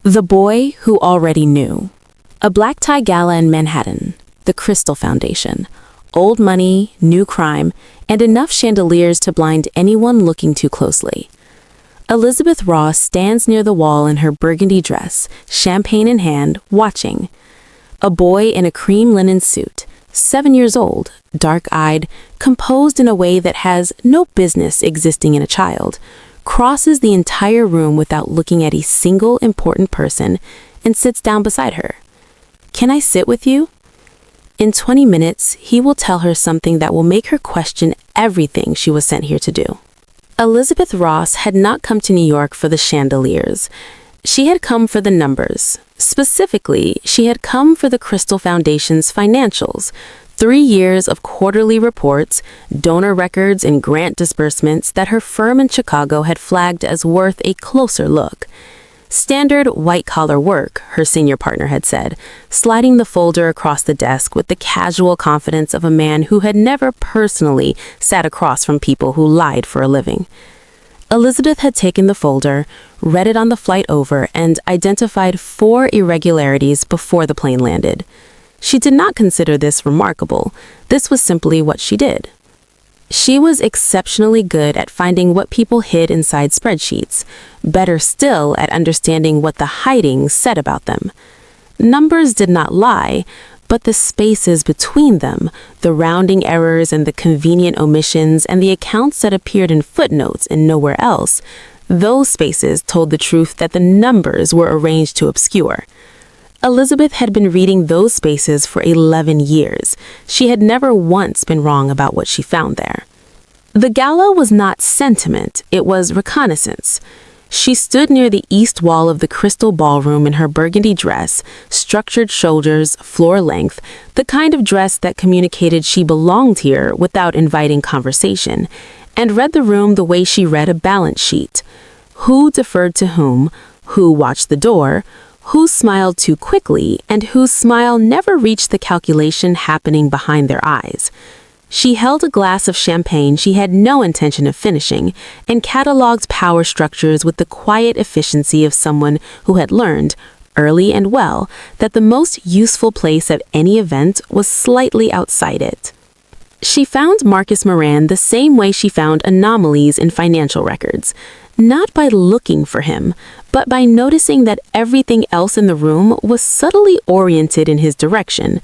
The boy who already knew. A black tie gala in Manhattan, the Crystal Foundation. Old money, new crime, and enough chandeliers to blind anyone looking too closely. Elizabeth Ross stands near the wall in her burgundy dress, champagne in hand, watching. A boy in a cream linen suit, 7 years old, dark-eyed, composed in a way that has no business existing in a child, crosses the entire room without looking at a single important person and sits down beside her. "Can I sit with you?" In 20 minutes, he will tell her something that will make her question everything she was sent here to do. Elizabeth Ross had not come to New York for the chandeliers. She had come for the numbers. Specifically, she had come for the Crystal Foundation's financials. 3 years of quarterly reports, donor records, and grant disbursements that her firm in Chicago had flagged as worth a closer look. Standard white-collar work, her senior partner had said, sliding the folder across the desk with the casual confidence of a man who had never personally sat across from people who lied for a living. Elizabeth had taken the folder, read it on the flight over, and identified 4 irregularities before the plane landed. She did not consider this remarkable. This was simply what she did. She was exceptionally good at finding what people hid inside spreadsheets, better still at understanding what the hiding said about them. Numbers did not lie, but the spaces between them, the rounding errors and the convenient omissions and the accounts that appeared in footnotes and nowhere else, those spaces told the truth that the numbers were arranged to obscure. Elizabeth had been reading those spaces for 11 years. She had never once been wrong about what she found there. The gala was not sentiment, it was reconnaissance. She stood near the east wall of the Crystal Ballroom in her burgundy dress, structured shoulders, floor length, the kind of dress that communicated she belonged here without inviting conversation, and read the room the way she read a balance sheet. Who deferred to whom, who watched the door, who smiled too quickly, and whose smile never reached the calculation happening behind their eyes. She held a glass of champagne she had no intention of finishing, and cataloged power structures with the quiet efficiency of someone who had learned, early and well, that the most useful place of any event was slightly outside it. She found Marcus Moran the same way she found anomalies in financial records, not by looking for him, but by noticing that everything else in the room was subtly oriented in his direction.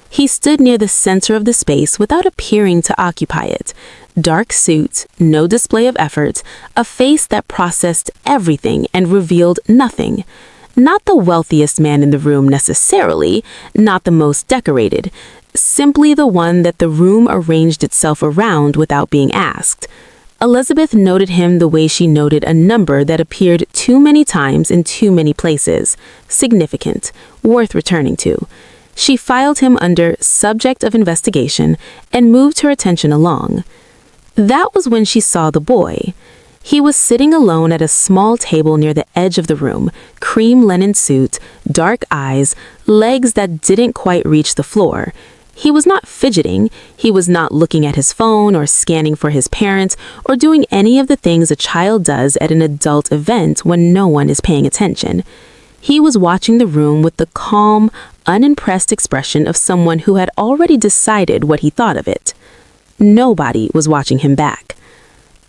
He stood near the center of the space without appearing to occupy it. Dark suit, no display of effort, a face that processed everything and revealed nothing. Not the wealthiest man in the room necessarily, not the most decorated, simply the one that the room arranged itself around without being asked. Elizabeth noted him the way she noted a number that appeared too many times in too many places. Significant, worth returning to. She filed him under subject of investigation and moved her attention along. That was when she saw the boy. He was sitting alone at a small table near the edge of the room, cream linen suit, dark eyes, legs that didn't quite reach the floor. He was not fidgeting, he was not looking at his phone or scanning for his parents or doing any of the things a child does at an adult event when no one is paying attention. He was watching the room with the calm, unimpressed expression of someone who had already decided what he thought of it. Nobody was watching him back.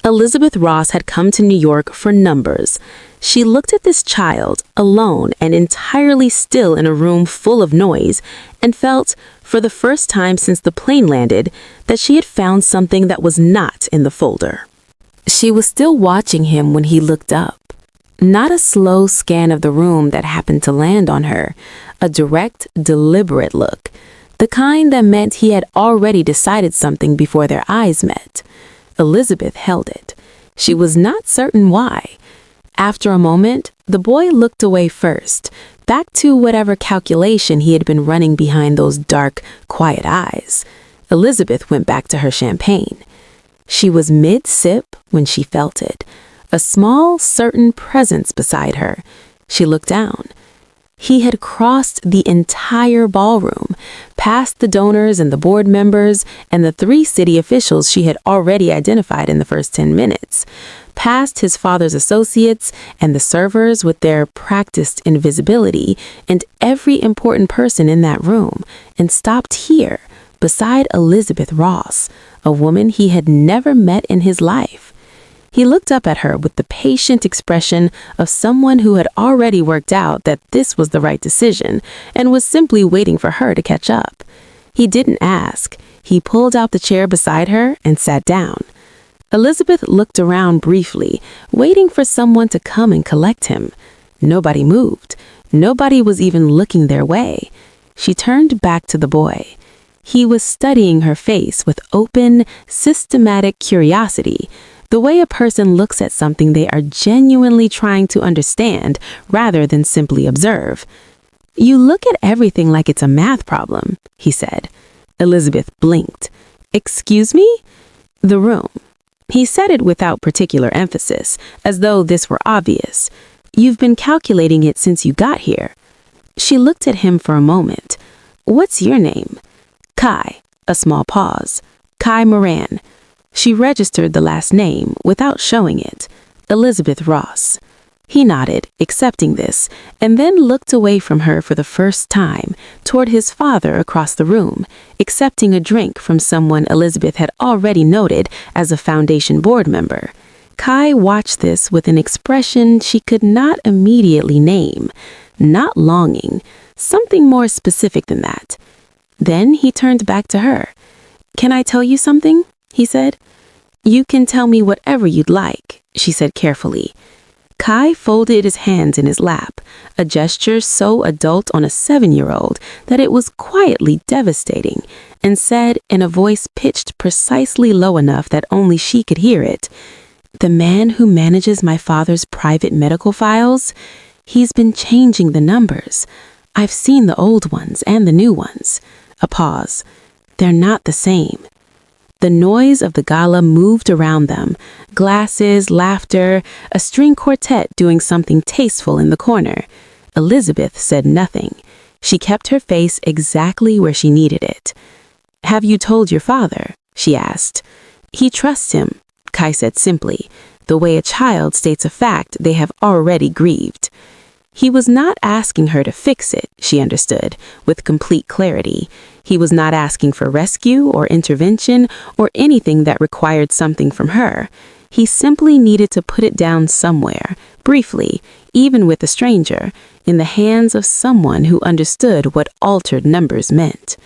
Elizabeth Ross had come to New York for numbers. She looked at this child, alone and entirely still in a room full of noise, and felt, for the first time since the plane landed, that she had found something that was not in the folder. She was still watching him when he looked up. Not a slow scan of the room that happened to land on her, a direct, deliberate look, the kind that meant he had already decided something before their eyes met. Elizabeth held it. She was not certain why. After a moment, the boy looked away first, back to whatever calculation he had been running behind those dark, quiet eyes. Elizabeth went back to her champagne. She was mid-sip when she felt it, a small, certain presence beside her. She looked down. He had crossed the entire ballroom, past the donors and the board members and the 3 city officials she had already identified in the first 10 minutes, past his father's associates and the servers with their practiced invisibility and every important person in that room, and stopped here, beside Elizabeth Ross, a woman he had never met in his life. He looked up at her with the patient expression of someone who had already worked out that this was the right decision and was simply waiting for her to catch up. He didn't ask. He pulled out the chair beside her and sat down. Elizabeth looked around briefly, waiting for someone to come and collect him. Nobody moved. Nobody was even looking their way. She turned back to the boy. He was studying her face with open, systematic curiosity, the way a person looks at something they are genuinely trying to understand rather than simply observe. "You look at everything like it's a math problem," he said. Elizabeth blinked. "Excuse me?" "The room." He said it without particular emphasis, as though this were obvious. "You've been calculating it since you got here." She looked at him for a moment. "What's your name?" "Kai." A small pause. "Kai Moran." She registered the last name without showing it. "Elizabeth Ross." He nodded, accepting this, and then looked away from her for the first time, toward his father across the room, accepting a drink from someone Elizabeth had already noted as a Foundation board member. Kai watched this with an expression she could not immediately name. Not longing, something more specific than that. Then he turned back to her. "Can I tell you something?" he said. "You can tell me whatever you'd like," she said carefully. Kai folded his hands in his lap, a gesture so adult on a 7-year-old that it was quietly devastating, and said in a voice pitched precisely low enough that only she could hear it, "The man who manages my father's private medical files, he's been changing the numbers. I've seen the old ones and the new ones." A pause. "They're not the same." The noise of the gala moved around them, glasses, laughter, a string quartet doing something tasteful in the corner. Elizabeth said nothing. She kept her face exactly where she needed it. "Have you told your father?" she asked. "He trusts him," Kai said simply, the way a child states a fact they have already grieved. He was not asking her to fix it, she understood, with complete clarity. He was not asking for rescue or intervention or anything that required something from her. He simply needed to put it down somewhere, briefly, even with a stranger, in the hands of someone who understood what altered numbers meant.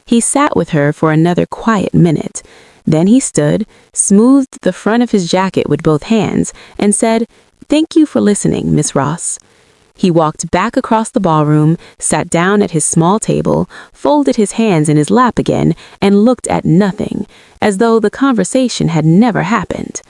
He sat with her for another quiet minute. Then he stood, smoothed the front of his jacket with both hands, and said, "Thank you for listening, Miss Ross." He walked back across the ballroom, sat down at his small table, folded his hands in his lap again, and looked at nothing, as though the conversation had never happened.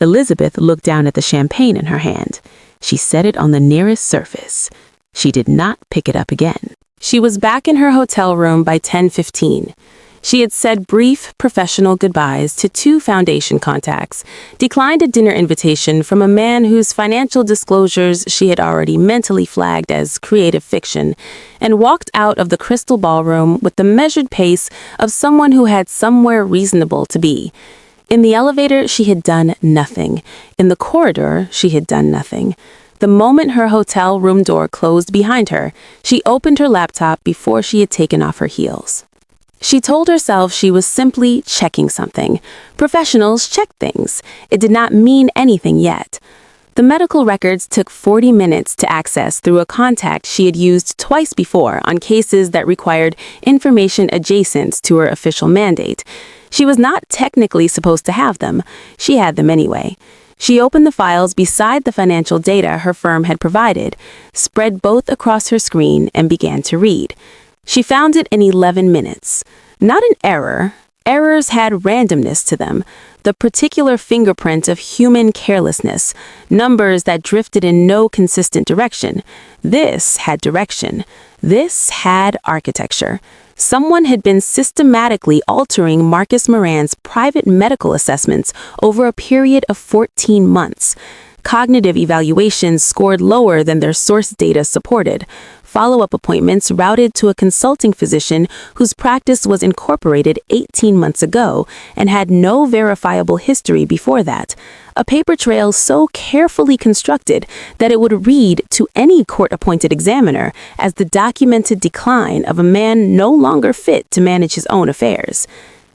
Elizabeth looked down at the champagne in her hand. She set it on the nearest surface. She did not pick it up again. She was back in her hotel room by 10:15. She had said brief, professional goodbyes to 2 Foundation contacts, declined a dinner invitation from a man whose financial disclosures she had already mentally flagged as creative fiction, and walked out of the crystal ballroom with the measured pace of someone who had somewhere reasonable to be. In the elevator, she had done nothing. In the corridor, she had done nothing. The moment her hotel room door closed behind her, she opened her laptop before she had taken off her heels. She told herself she was simply checking something. Professionals check things. It did not mean anything yet. The medical records took 40 minutes to access through a contact she had used twice before on cases that required information adjacent to her official mandate. She was not technically supposed to have them. She had them anyway. She opened the files beside the financial data her firm had provided, spread both across her screen, and began to read. She found it in 11 minutes. Not an error. Errors had randomness to them, the particular fingerprint of human carelessness, numbers that drifted in no consistent direction. This had direction. This had architecture. Someone had been systematically altering Marcus Moran's private medical assessments over a period of 14 months. Cognitive evaluations scored lower than their source data supported. follow-up appointments routed to a consulting physician whose practice was incorporated 18 months ago and had no verifiable history before that. A paper trail so carefully constructed that it would read to any court-appointed examiner as the documented decline of a man no longer fit to manage his own affairs.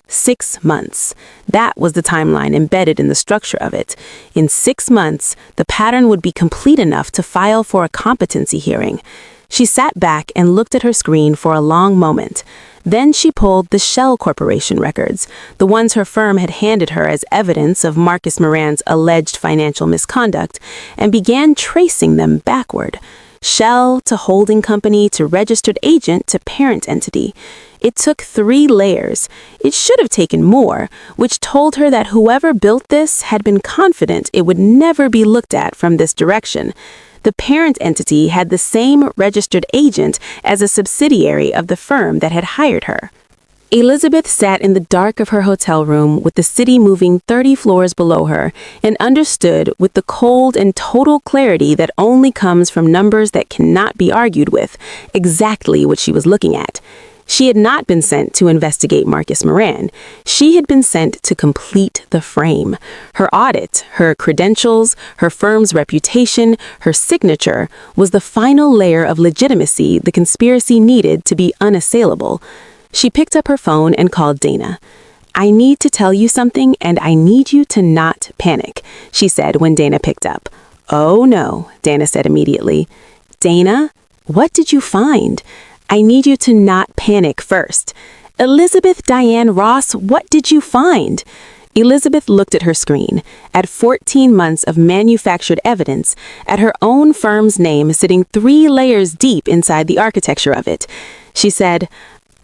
6 months. That was the timeline embedded in the structure of it. In 6 months, the pattern would be complete enough to file for a competency hearing. She sat back and looked at her screen for a long moment. Then she pulled the Shell Corporation records, the ones her firm had handed her as evidence of Marcus Moran's alleged financial misconduct, and began tracing them backward. Shell to holding company to registered agent to parent entity. It took 3 layers. It should have taken more, which told her that whoever built this had been confident it would never be looked at from this direction. The parent entity had the same registered agent as a subsidiary of the firm that had hired her. Elizabeth sat in the dark of her hotel room with the city moving 30 floors below her and understood with the cold and total clarity that only comes from numbers that cannot be argued with exactly what she was looking at. She had not been sent to investigate Marcus Moran. She had been sent to complete the frame. Her audit, her credentials, her firm's reputation, her signature was the final layer of legitimacy the conspiracy needed to be unassailable. She picked up her phone and called Dana. "I need to tell you something, and I need you to not panic," she said when Dana picked up. "Oh no," Dana said immediately. "Dana, what did you find? I need you to not panic first." "Elizabeth Diane Ross, what did you find?" Elizabeth looked at her screen, at 14 months of manufactured evidence, at her own firm's name sitting 3 layers deep inside the architecture of it. She said,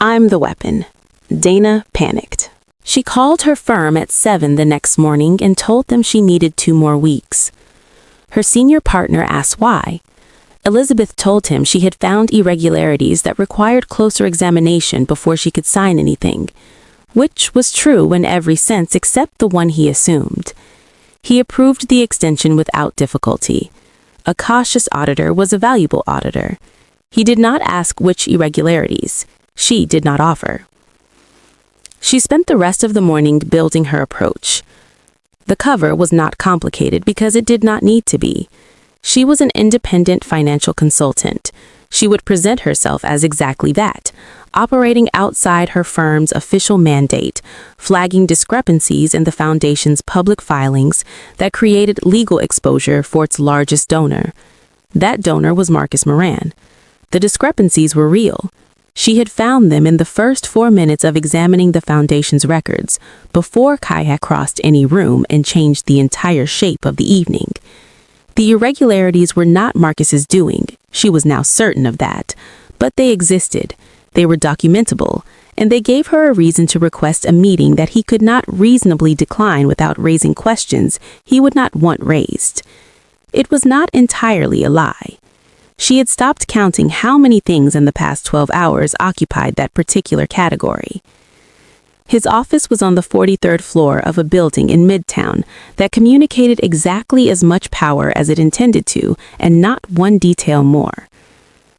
"I'm the weapon." Dana panicked. She called her firm at 7 the next morning and told them she needed 2 more weeks. Her senior partner asked why. Elizabeth told him she had found irregularities that required closer examination before she could sign anything, which was true in every sense except the one he assumed. He approved the extension without difficulty. A cautious auditor was a valuable auditor. He did not ask which irregularities. She did not offer. She spent the rest of the morning building her approach. The cover was not complicated because it did not need to be. She was an independent financial consultant. She would present herself as exactly that, operating outside her firm's official mandate, flagging discrepancies in the foundation's public filings that created legal exposure for its largest donor. That donor was Marcus Moran. The discrepancies were real. She had found them in the first 4 minutes of examining the foundation's records, before Kai had crossed any room and changed the entire shape of the evening. The irregularities were not Marcus's doing. She was now certain of that. But they existed. They were documentable, and they gave her a reason to request a meeting that he could not reasonably decline without raising questions he would not want raised. It was not entirely a lie. She had stopped counting how many things in the past 12 hours occupied that particular category. His office was on the 43rd floor of a building in Midtown that communicated exactly as much power as it intended to, and not one detail more.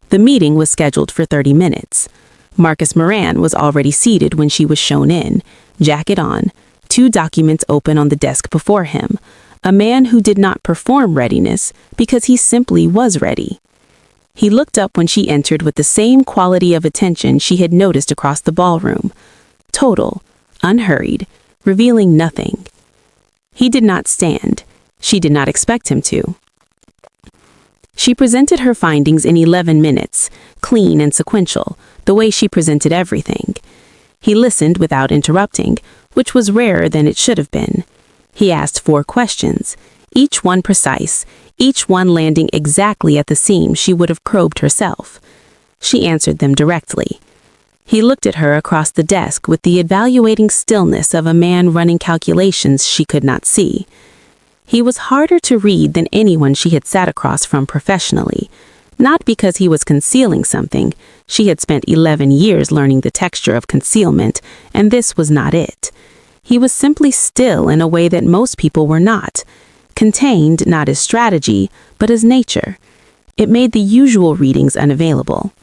The meeting was scheduled for 30 minutes. Marcus Moran was already seated when she was shown in, jacket on, 2 documents open on the desk before him, a man who did not perform readiness because he simply was ready. He looked up when she entered with the same quality of attention she had noticed across the ballroom. Total, unhurried, revealing nothing. He did not stand. She did not expect him to. She presented her findings in 11 minutes, clean and sequential, the way she presented everything. He listened without interrupting, which was rarer than it should have been. He asked 4 questions, each one precise, each one landing exactly at the seam she would have probed herself. She answered them directly. He looked at her across the desk with the evaluating stillness of a man running calculations she could not see. He was harder to read than anyone she had sat across from professionally, not because he was concealing something. She had spent 11 years learning the texture of concealment, and this was not it. He was simply still in a way that most people were not, contained not as strategy, but as nature. It made the usual readings unavailable.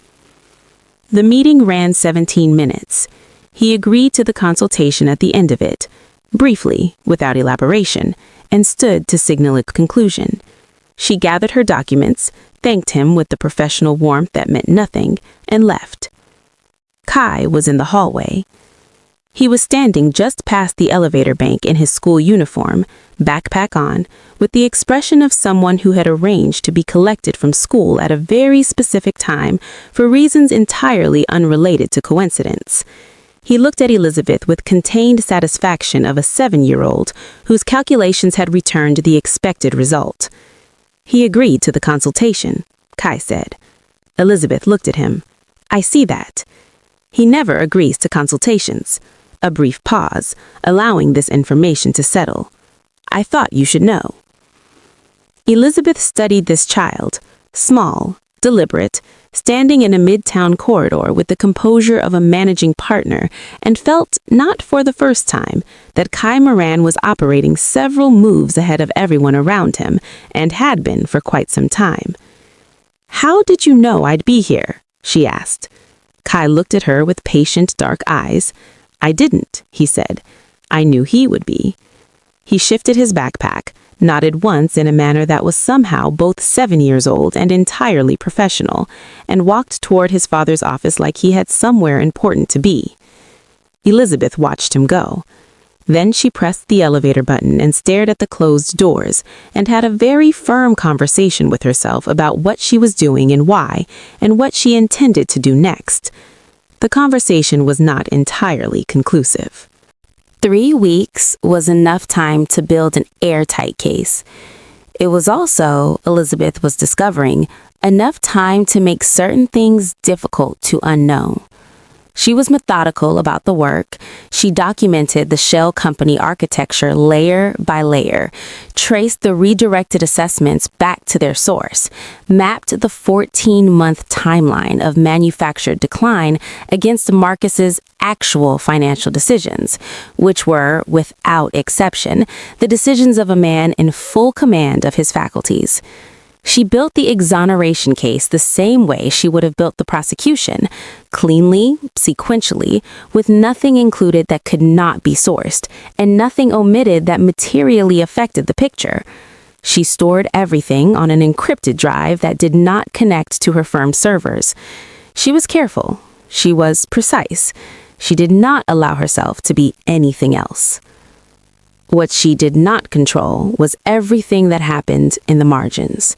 The meeting ran 17 minutes. He agreed to the consultation at the end of it, briefly, without elaboration, and stood to signal a conclusion. She gathered her documents, thanked him with the professional warmth that meant nothing, and left. Kai was in the hallway. He was standing just past the elevator bank in his school uniform, backpack on, with the expression of someone who had arranged to be collected from school at a very specific time for reasons entirely unrelated to coincidence. He looked at Elizabeth with contained satisfaction of a 7-year-old whose calculations had returned the expected result. He agreed to the consultation, Kai said. Elizabeth looked at him. I see that. He never agrees to consultations. A brief pause, allowing this information to settle. I thought you should know. Elizabeth studied this child, small, deliberate, standing in a midtown corridor with the composure of a managing partner, and felt, not for the first time, that Kai Moran was operating several moves ahead of everyone around him, and had been for quite some time. How did you know I'd be here? She asked. Kai looked at her with patient, dark eyes. I didn't, he said. I knew he would be. He shifted his backpack, nodded once in a manner that was somehow both 7 years old and entirely professional, and walked toward his father's office like he had somewhere important to be. Elizabeth watched him go. Then she pressed the elevator button and stared at the closed doors, and had a very firm conversation with herself about what she was doing and why, and what she intended to do next. The conversation was not entirely conclusive. 3 weeks was enough time to build an airtight case. It was also, Elizabeth was discovering, enough time to make certain things difficult to unknow. She was methodical about the work. She documented the shell company architecture layer by layer, traced the redirected assessments back to their source, mapped the 14-month timeline of manufactured decline against Marcus's actual financial decisions, which were, without exception, the decisions of a man in full command of his faculties. She built the exoneration case the same way she would have built the prosecution, cleanly, sequentially, with nothing included that could not be sourced, and nothing omitted that materially affected the picture. She stored everything on an encrypted drive that did not connect to her firm's servers. She was careful. She was precise. She did not allow herself to be anything else. What she did not control was everything that happened in the margins.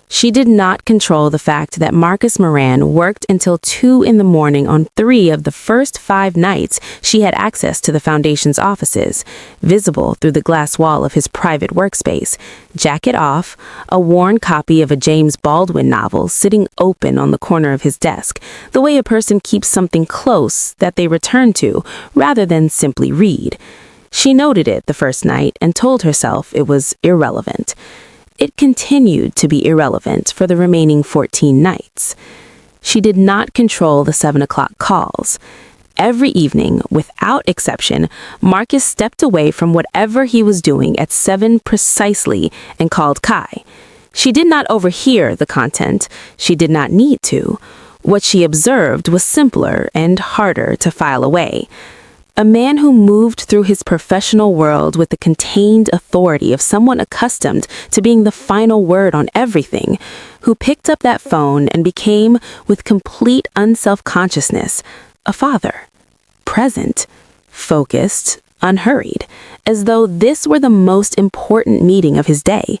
She did not control the fact that Marcus Moran worked until 2 a.m. on 3 of the first 5 nights she had access to the Foundation's offices, visible through the glass wall of his private workspace, jacket off, a worn copy of a James Baldwin novel sitting open on the corner of his desk, the way a person keeps something close that they return to rather than simply read. She noted it the first night and told herself it was irrelevant. It continued to be irrelevant for the remaining 14 nights. She did not control the 7 o'clock calls. Every evening, without exception, Marcus stepped away from whatever he was doing at 7 precisely and called Kai. She did not overhear the content. She did not need to. What she observed was simpler and harder to file away. A man who moved through his professional world with the contained authority of someone accustomed to being the final word on everything, who picked up that phone and became, with complete unself-consciousness, a father. Present, focused, unhurried, as though this were the most important meeting of his day,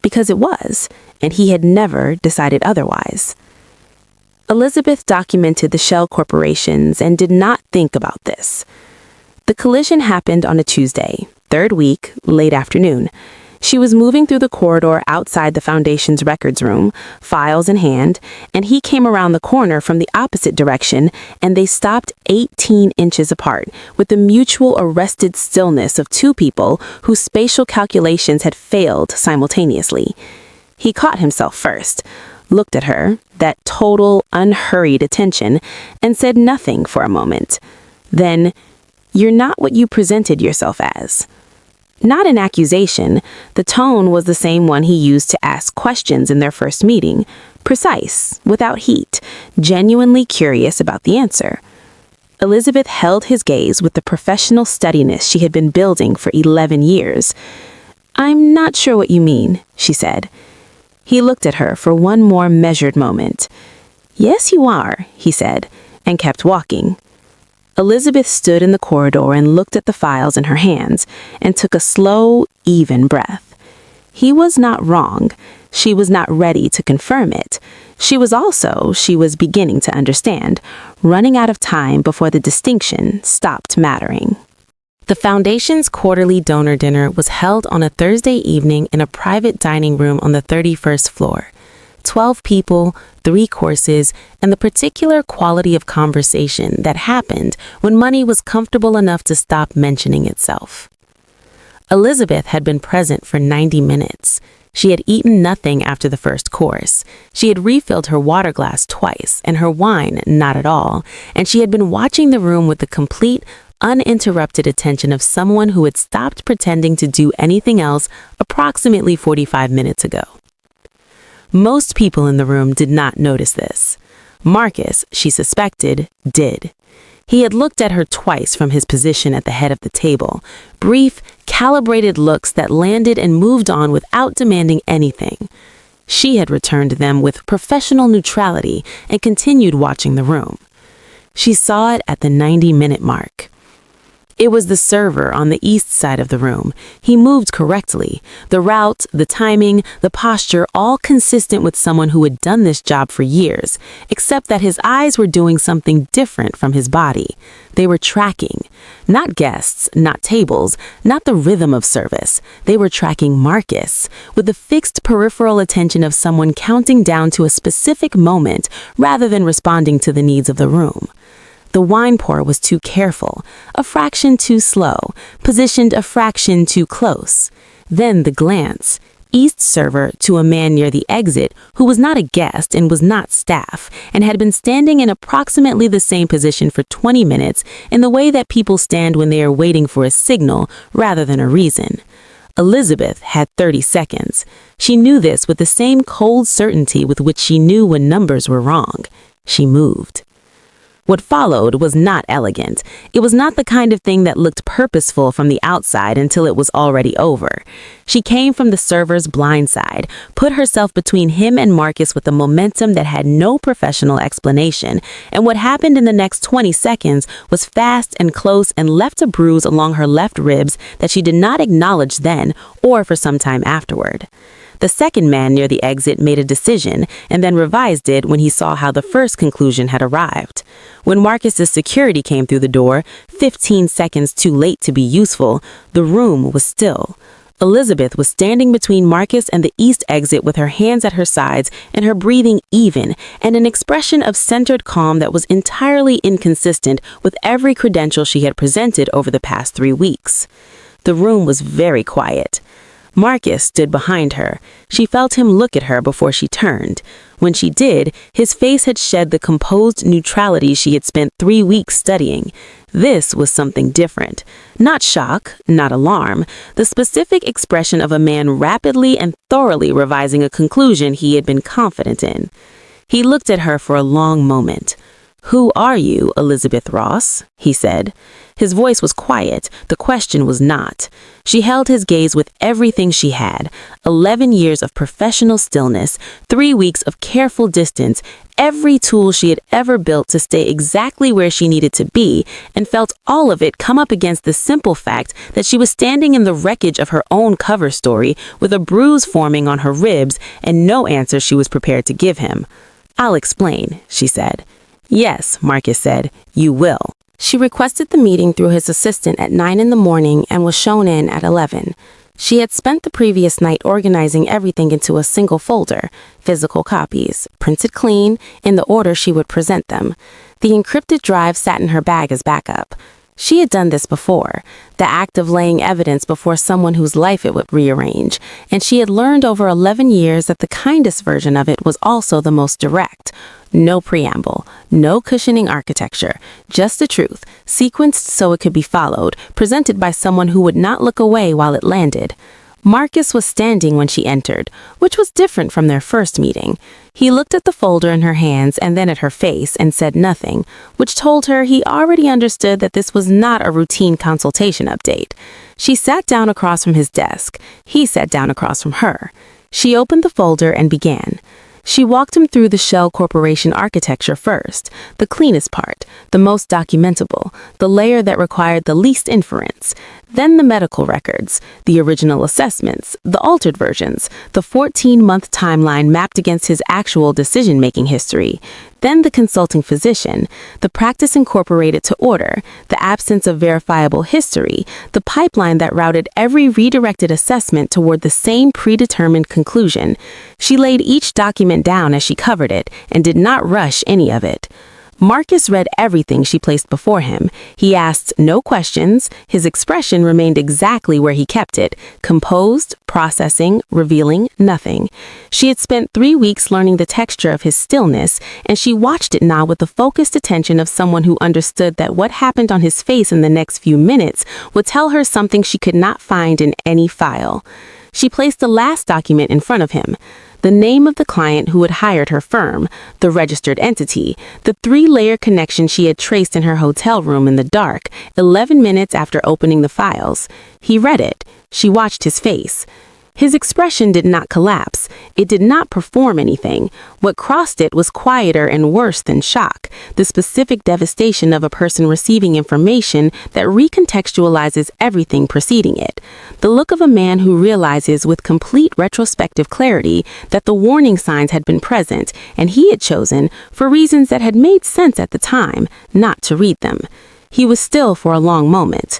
because it was, and he had never decided otherwise. Elizabeth documented the shell corporations and did not think about this. The collision happened on a Tuesday, 3rd week, late afternoon. She was moving through the corridor outside the Foundation's records room, files in hand, and he came around the corner from the opposite direction, and they stopped 18 inches apart, with the mutual arrested stillness of 2 people whose spatial calculations had failed simultaneously. He caught himself first, looked at her, that total, unhurried attention, and said nothing for a moment. Then, "You're not what you presented yourself as." Not an accusation, the tone was the same one he used to ask questions in their first meeting, precise, without heat, genuinely curious about the answer. Elizabeth held his gaze with the professional steadiness she had been building for 11 years. "I'm not sure what you mean," she said. He looked at her for one more measured moment. "Yes, you are," he said, and kept walking. Elizabeth stood in the corridor and looked at the files in her hands and took a slow, even breath. He was not wrong. She was not ready to confirm it. She was beginning to understand, running out of time before the distinction stopped mattering. The Foundation's quarterly donor dinner was held on a Thursday evening in a private dining room on the 31st floor. 12 people, 3 courses, and the particular quality of conversation that happened when money was comfortable enough to stop mentioning itself. Elizabeth had been present for 90 minutes. She had eaten nothing after the first course. She had refilled her water glass twice, and her wine not at all, and she had been watching the room with the complete, uninterrupted attention of someone who had stopped pretending to do anything else approximately 45 minutes ago. Most people in the room did not notice this. Marcus, she suspected, did. He had looked at her twice from his position at the head of the table, brief, calibrated looks that landed and moved on without demanding anything. She had returned them with professional neutrality and continued watching the room. She saw it at the 90-minute mark. It was the server on the east side of the room. He moved correctly. The route, the timing, the posture, all consistent with someone who had done this job for years, except that his eyes were doing something different from his body. They were tracking. Not guests, not tables, not the rhythm of service. They were tracking Marcus, with the fixed peripheral attention of someone counting down to a specific moment rather than responding to the needs of the room. The wine pour was too careful, a fraction too slow, positioned a fraction too close. Then the glance, east server to a man near the exit who was not a guest and was not staff, and had been standing in approximately the same position for 20 minutes in the way that people stand when they are waiting for a signal rather than a reason. Elizabeth had 30 seconds. She knew this with the same cold certainty with which she knew when numbers were wrong. She moved. What followed was not elegant. It was not the kind of thing that looked purposeful from the outside until it was already over. She came from the server's blind side, put herself between him and Marcus with a momentum that had no professional explanation, and what happened in the next 20 seconds was fast and close and left a bruise along her left ribs that she did not acknowledge then or for some time afterward. The second man near the exit made a decision and then revised it when he saw how the first conclusion had arrived. When Marcus's security came through the door, 15 seconds too late to be useful, the room was still. Elizabeth was standing between Marcus and the east exit with her hands at her sides and her breathing even, and an expression of centered calm that was entirely inconsistent with every credential she had presented over the past 3 weeks. The room was very quiet. Marcus stood behind her. She felt him look at her before she turned. When she did, his face had shed the composed neutrality she had spent 3 weeks studying. This was something different. Not shock, not alarm, the specific expression of a man rapidly and thoroughly revising a conclusion he had been confident in. He looked at her for a long moment. "Who are you, Elizabeth Ross?" he said. His voice was quiet. The question was not. She held his gaze with everything she had. 11 years of professional stillness, 3 weeks of careful distance, every tool she had ever built to stay exactly where she needed to be, and felt all of it come up against the simple fact that she was standing in the wreckage of her own cover story with a bruise forming on her ribs and no answer she was prepared to give him. "I'll explain," she said. "Yes," Marcus said, "you will." She requested the meeting through his assistant at 9 in the morning and was shown in at 11. She had spent the previous night organizing everything into a single folder, physical copies, printed clean, in the order she would present them. The encrypted drive sat in her bag as backup. She had done this before, the act of laying evidence before someone whose life it would rearrange, and she had learned over 11 years that the kindest version of it was also the most direct. No preamble, no cushioning architecture, just the truth, sequenced so it could be followed, presented by someone who would not look away while it landed. Marcus was standing when she entered, which was different from their first meeting. He looked at the folder in her hands and then at her face and said nothing, which told her he already understood that this was not a routine consultation update. She sat down across from his desk. He sat down across from her. She opened the folder and began. She walked him through the Shell Corporation architecture first, the cleanest part, the most documentable, the layer that required the least inference. Then the medical records, the original assessments, the altered versions, the 14-month timeline mapped against his actual decision-making history. Then the consulting physician, the practice incorporated to order, the absence of verifiable history, the pipeline that routed every redirected assessment toward the same predetermined conclusion. She laid each document down as she covered it and did not rush any of it. Marcus read everything she placed before him. He asked no questions. His expression remained exactly where he kept it, composed, processing, revealing nothing. She had spent 3 weeks learning the texture of his stillness, and she watched it now with the focused attention of someone who understood that what happened on his face in the next few minutes would tell her something she could not find in any file. She placed the last document in front of him. The name of the client who had hired her firm, the registered entity, the 3-layer connection she had traced in her hotel room in the dark, 11 minutes after opening the files. He read it. She watched his face. His expression did not collapse. It did not perform anything. What crossed it was quieter and worse than shock, the specific devastation of a person receiving information that recontextualizes everything preceding it. The look of a man who realizes with complete retrospective clarity that the warning signs had been present and he had chosen, for reasons that had made sense at the time, not to read them. He was still for a long moment.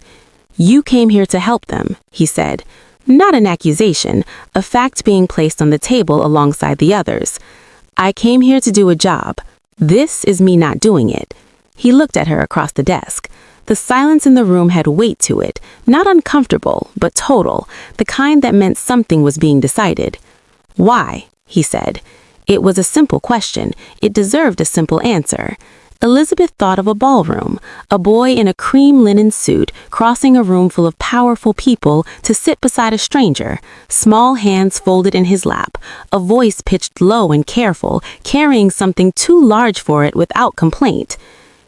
"You came here to help them," he said. Not an accusation, a fact being placed on the table alongside the others. "I came here to do a job. This is me not doing it." He looked at her across the desk. The silence in the room had weight to it, not uncomfortable, but total, the kind that meant something was being decided. "Why?" he said. It was a simple question. It deserved a simple answer. Elizabeth thought of a ballroom, a boy in a cream linen suit crossing a room full of powerful people to sit beside a stranger, small hands folded in his lap, a voice pitched low and careful, carrying something too large for it without complaint.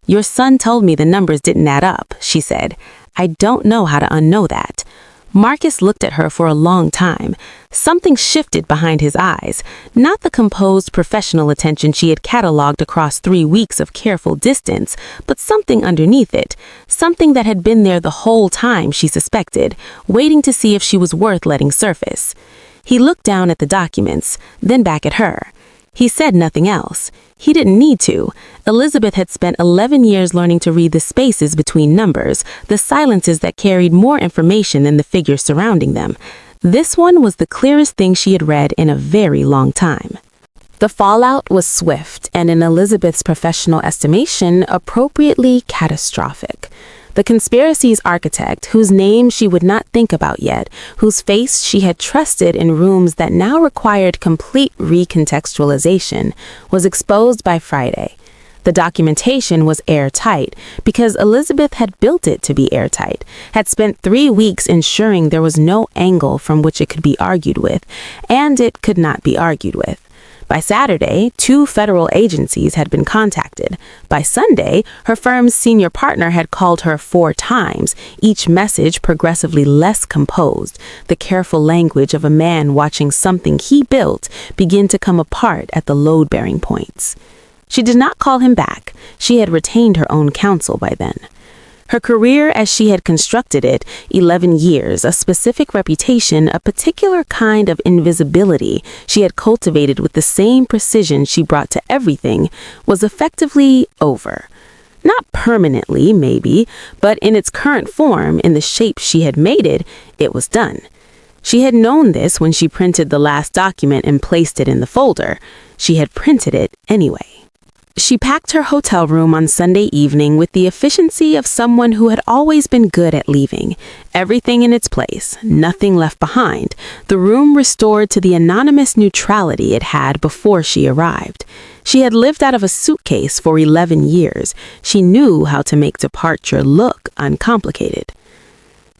"Your son told me the numbers didn't add up," she said. "I don't know how to unknow that." Marcus looked at her for a long time. Something shifted behind his eyes, not the composed professional attention she had cataloged across 3 weeks of careful distance, but something underneath it, something that had been there the whole time, she suspected, waiting to see if she was worth letting surface. He looked down at the documents, then back at her. He said nothing else. He didn't need to. Elizabeth had spent 11 years learning to read the spaces between numbers, the silences that carried more information than the figures surrounding them. This one was the clearest thing she had read in a very long time. The fallout was swift and, in Elizabeth's professional estimation, appropriately catastrophic. The conspiracy's architect, whose name she would not think about yet, whose face she had trusted in rooms that now required complete recontextualization, was exposed by Friday. The documentation was airtight because Elizabeth had built it to be airtight, had spent 3 weeks ensuring there was no angle from which it could be argued with, and it could not be argued with. By Saturday, 2 federal agencies had been contacted. By Sunday, her firm's senior partner had called her 4 times, each message progressively less composed, the careful language of a man watching something he built begin to come apart at the load-bearing points. She did not call him back. She had retained her own counsel by then. Her career as she had constructed it, 11 years, a specific reputation, a particular kind of invisibility she had cultivated with the same precision she brought to everything, was effectively over. Not permanently, maybe, but in its current form, in the shape she had made it, it was done. She had known this when she printed the last document and placed it in the folder. She had printed it anyway. She packed her hotel room on Sunday evening with the efficiency of someone who had always been good at leaving. Everything in its place, nothing left behind, the room restored to the anonymous neutrality it had before she arrived. She had lived out of a suitcase for 11 years. She knew how to make departure look uncomplicated.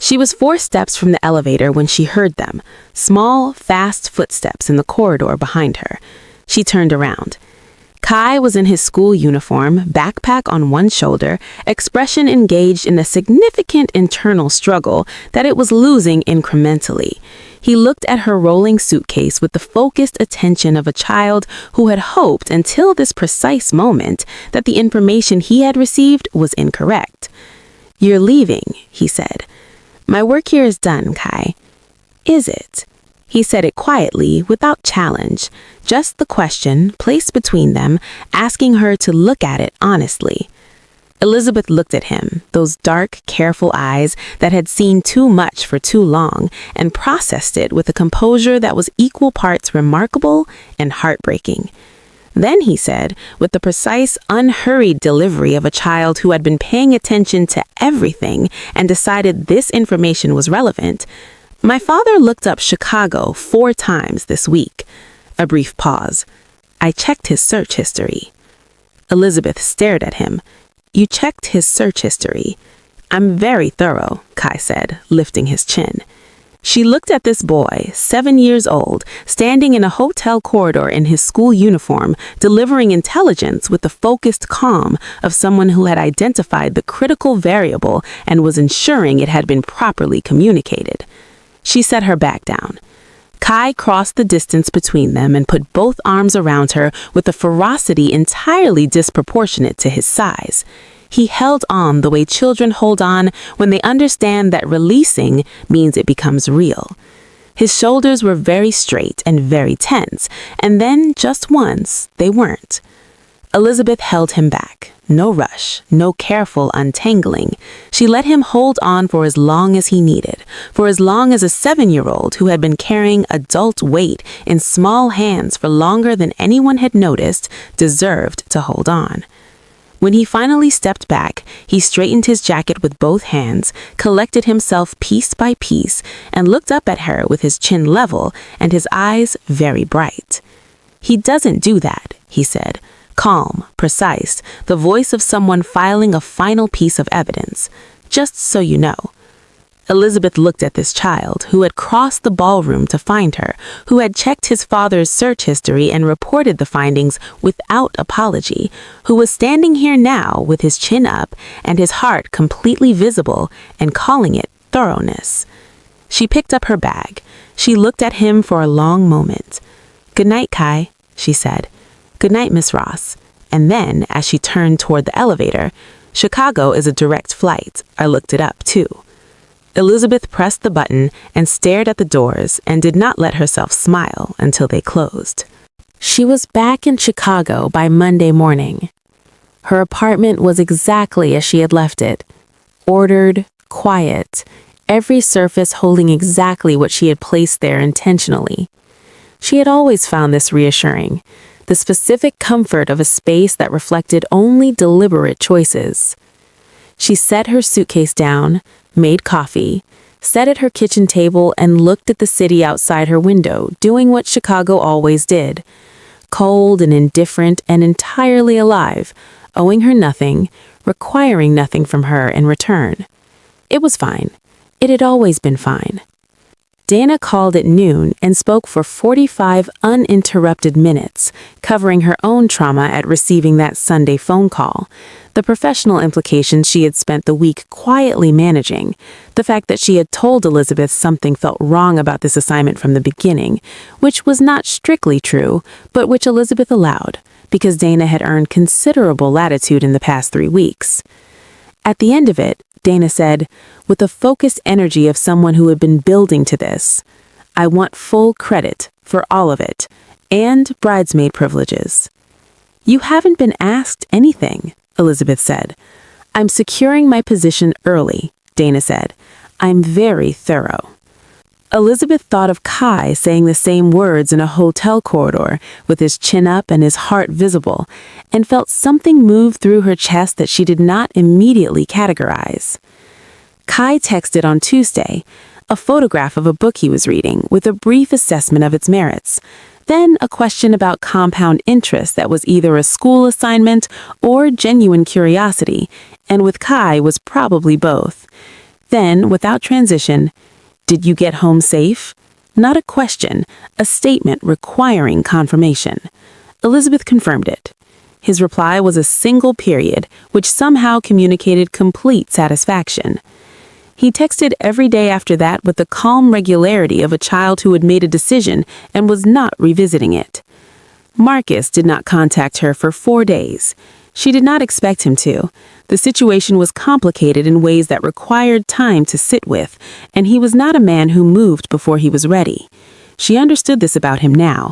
She was 4 steps from the elevator when she heard them, small, fast footsteps in the corridor behind her. She turned around. Kai was in his school uniform, backpack on one shoulder, expression engaged in a significant internal struggle that it was losing incrementally. He looked at her rolling suitcase with the focused attention of a child who had hoped until this precise moment that the information he had received was incorrect. "You're leaving," he said. "My work here is done, Kai." "Is it?" He said it quietly, without challenge, just the question placed between them, asking her to look at it honestly. Elizabeth looked at him, those dark, careful eyes that had seen too much for too long, and processed it with a composure that was equal parts remarkable and heartbreaking. Then he said, with the precise, unhurried delivery of a child who had been paying attention to everything and decided this information was relevant, "My father looked up Chicago 4 times this week." A brief pause. "I checked his search history." Elizabeth stared at him. "You checked his search history?" "I'm very thorough," Kai said, lifting his chin. She looked at this boy, 7 years old, standing in a hotel corridor in his school uniform, delivering intelligence with the focused calm of someone who had identified the critical variable and was ensuring it had been properly communicated. She set her back down. Kai crossed the distance between them and put both arms around her with a ferocity entirely disproportionate to his size. He held on the way children hold on when they understand that releasing means it becomes real. His shoulders were very straight and very tense, and then, just once, they weren't. Elizabeth held him back. No rush, no careful untangling. She let him hold on for as long as he needed, for as long as a 7-year-old who had been carrying adult weight in small hands for longer than anyone had noticed deserved to hold on. When he finally stepped back, he straightened his jacket with both hands, collected himself piece by piece, and looked up at her with his chin level and his eyes very bright. "He doesn't do that," he said, calm, precise, the voice of someone filing a final piece of evidence. "Just so you know." Elizabeth looked at this child, who had crossed the ballroom to find her, who had checked his father's search history and reported the findings without apology, who was standing here now with his chin up and his heart completely visible and calling it thoroughness. She picked up her bag. She looked at him for a long moment. "Good night, Kai," she said. "Good night, Miss Ross." And then, as she turned toward the elevator, "Chicago is a direct flight. I looked it up, too." Elizabeth pressed the button and stared at the doors and did not let herself smile until they closed. She was back in Chicago by Monday morning. Her apartment was exactly as she had left it. Ordered, quiet, every surface holding exactly what she had placed there intentionally. She had always found this reassuring, the specific comfort of a space that reflected only deliberate choices. She set her suitcase down, made coffee, sat at her kitchen table and looked at the city outside her window, doing what Chicago always did. Cold and indifferent and entirely alive, owing her nothing, requiring nothing from her in return. It was fine. It had always been fine. Dana called at noon and spoke for 45 uninterrupted minutes, covering her own trauma at receiving that Sunday phone call, the professional implications she had spent the week quietly managing, the fact that she had told Elizabeth something felt wrong about this assignment from the beginning, which was not strictly true, but which Elizabeth allowed, because Dana had earned considerable latitude in the past 3 weeks. At the end of it, Dana said, with the focused energy of someone who had been building to this, "I want full credit for all of it, and bridesmaid privileges." "You haven't been asked anything," Elizabeth said. "I'm securing my position early," Dana said. "I'm very thorough." Elizabeth thought of Kai saying the same words in a hotel corridor, with his chin up and his heart visible, and felt something move through her chest that she did not immediately categorize. Kai texted on Tuesday, a photograph of a book he was reading with a brief assessment of its merits, then a question about compound interest that was either a school assignment or genuine curiosity, and with Kai was probably both. Then, without transition, "Did you get home safe?" Not a question, a statement requiring confirmation. Elizabeth confirmed it. His reply was a single period, which somehow communicated complete satisfaction. He texted every day after that with the calm regularity of a child who had made a decision and was not revisiting it. Marcus did not contact her for 4 days. She did not expect him to. The situation was complicated in ways that required time to sit with, and he was not a man who moved before he was ready. She understood this about him now.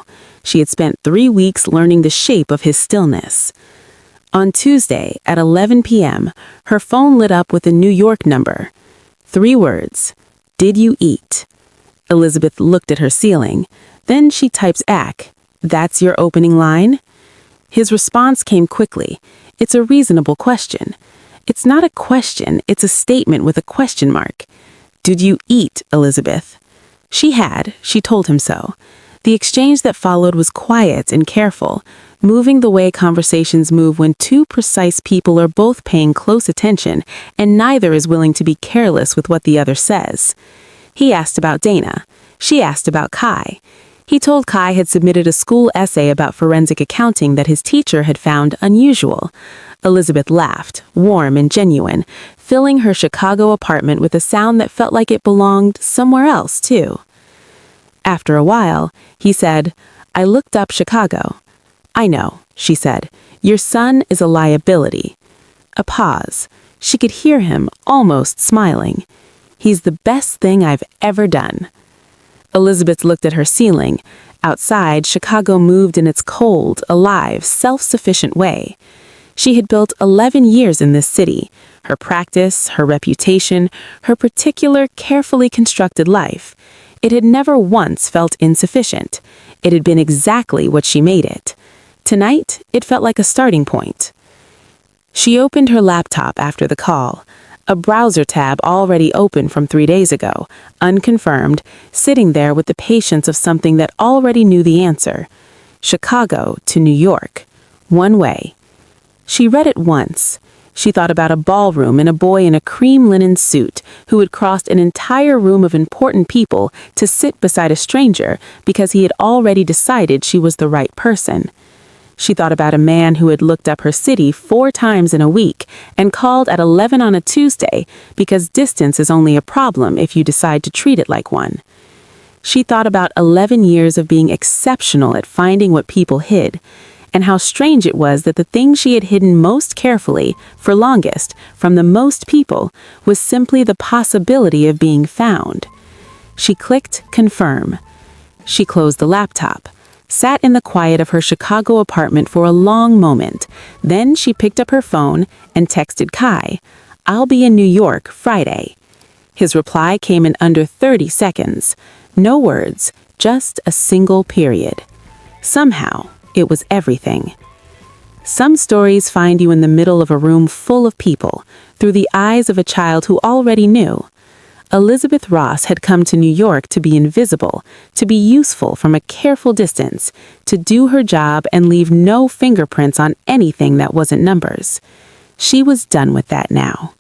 She had spent 3 weeks learning the shape of his stillness. On Tuesday, at 11 p.m., her phone lit up with a New York number. 3 words. "Did you eat?" Elizabeth looked at her ceiling. Then she types "Ack. That's your opening line?" His response came quickly. It's a reasonable question. It's not a question, it's a statement with a question mark. "Did you eat, Elizabeth?" She had, she told him so. The exchange that followed was quiet and careful, moving the way conversations move when two precise people are both paying close attention and neither is willing to be careless with what the other says. He asked about Dana. She asked about Kai. He told Kai had submitted a school essay about forensic accounting that his teacher had found unusual. Elizabeth laughed, warm and genuine, filling her Chicago apartment with a sound that felt like it belonged somewhere else, too. After a while, he said, "I looked up Chicago." "I know," she said. "Your son is a liability." A pause. She could hear him, almost smiling. "He's the best thing I've ever done." Elizabeth looked at her ceiling. Outside, Chicago moved in its cold, alive, self-sufficient way. She had built 11 years in this city. Her practice, her reputation, her particular, carefully constructed life. It had never once felt insufficient. It had been exactly what she made it. Tonight, it felt like a starting point. She opened her laptop after the call. A browser tab already open from 3 days ago, unconfirmed, sitting there with the patience of something that already knew the answer. Chicago to New York. One way. She read it once. She thought about a ballroom and a boy in a cream linen suit who had crossed an entire room of important people to sit beside a stranger because he had already decided she was the right person. She thought about a man who had looked up her city 4 times in a week and called at 11 on a Tuesday because distance is only a problem if you decide to treat it like one. She thought about 11 years of being exceptional at finding what people hid, and how strange it was that the thing she had hidden most carefully, for longest, from the most people, was simply the possibility of being found. She clicked confirm. She closed the laptop. Sat in the quiet of her Chicago apartment for a long moment. Then she picked up her phone and texted Kai, "I'll be in New York Friday." His reply came in under 30 seconds. No words, just a single period. Somehow, it was everything. Some stories find you in the middle of a room full of people, through the eyes of a child who already knew. Elizabeth Ross had come to New York to be invisible, to be useful from a careful distance, to do her job and leave no fingerprints on anything that wasn't numbers. She was done with that now.